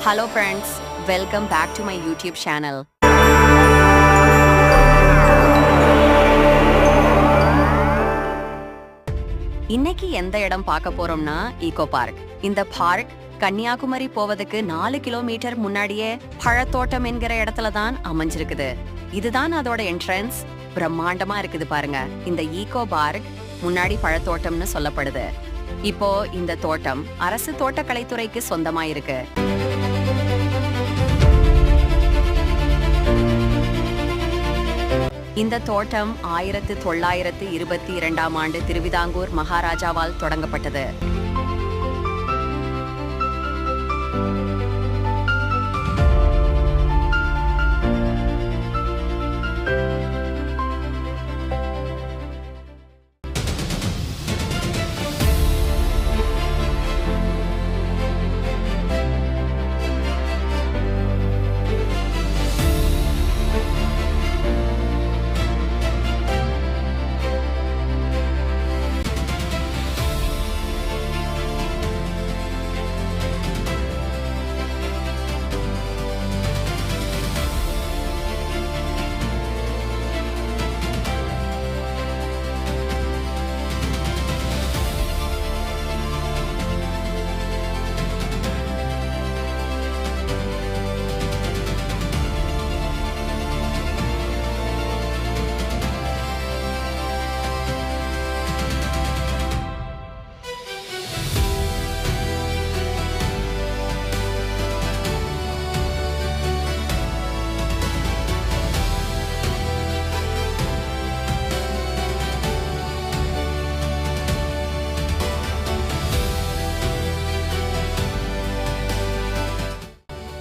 Hello friends, welcome back to my YouTube channel. இன்னைக்கு எந்த இடம் பார்க்க போறோம்னா ஈகோ பார்க். இந்த பார்க் கன்னியாகுமரி போவதுக்கு 4 கிலோமீட்டர் முன்னாடியே பழத்தோட்டம் என்கிற இடத்துல தான் அமைஞ்சிருக்குது. இதுதான் அதோட என்ட்ரன்ஸ். பிரம்மாண்டமா இருக்குது பாருங்க. இந்த ஈகோ பார்க் முன்னாடி பழத்தோட்டம்னு சொல்லப்படுது. இப்போ இந்த தோட்டம் அரசு தோட்டக்கலைத்துறைக்கு சொந்தமா இருக்கு. இந்த தோட்டம் 1922ஆம் ஆண்டு திருவிதாங்கூர் மகாராஜாவால் தொடங்கப்பட்டது.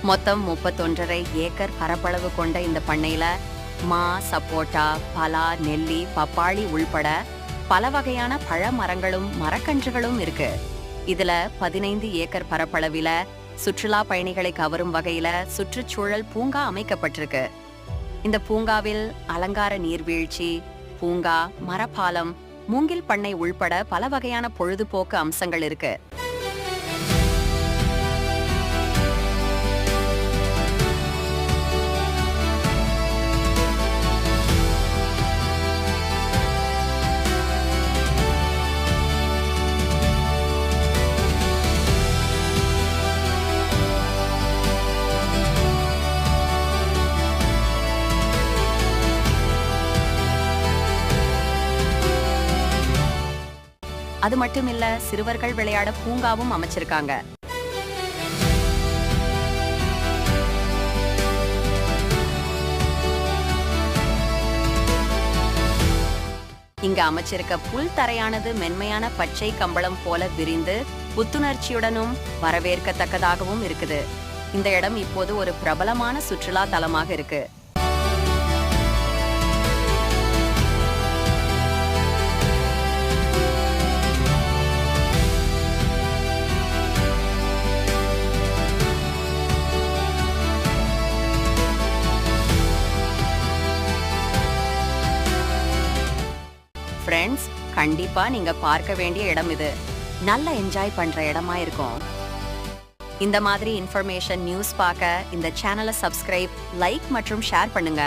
மொத்தம் 31.5 ஏக்கர் பரப்பளவு கொண்ட இந்த பண்ணையில மா, சப்போட்டா, பலா, நெல்லி, பப்பாளி உள்பட பல வகையான பழ மரங்களும் மரக்கன்றுகளும் இருக்கு. இதுல 15 ஏக்கர் பரப்பளவில சுற்றுலா பயணிகளை கவரும் வகையில சுற்றுச்சூழல் பூங்கா அமைக்கப்பட்டிருக்கு. இந்த பூங்காவில் அலங்கார நீர்வீழ்ச்சி, பூங்கா, மரப்பாலம், மூங்கில் பண்ணை உள்பட பல வகையான பொழுதுபோக்கு அம்சங்கள் இருக்கு. அது மட்டும் இல்ல, சிறுவர்கள் விளையாட பூங்காவும் அமைச்சிருக்காங்க. இங்க அமைச்சிருக்க புல் தரையானது மென்மையான பச்சை கம்பளம் போல விரிந்து புத்துணர்ச்சியுடனும் வரவேற்கத்தக்கதாகவும் இருக்குது. இந்த இடம் இப்போது ஒரு பிரபலமான சுற்றுலா தலமாக இருக்கு. ஃப்ரெண்ட்ஸ், கண்டிப்பா நீங்க பார்க்க வேண்டிய இடம் இது. நல்ல என்ஜாய் பண்ற இடமா இருக்கும். இந்த மாதிரி இன்ஃபர்மேஷன் நியூஸ் பார்க்க இந்த சேனலை சப்ஸ்கிரைப், லைக் மற்றும் ஷேர் பண்ணுங்க.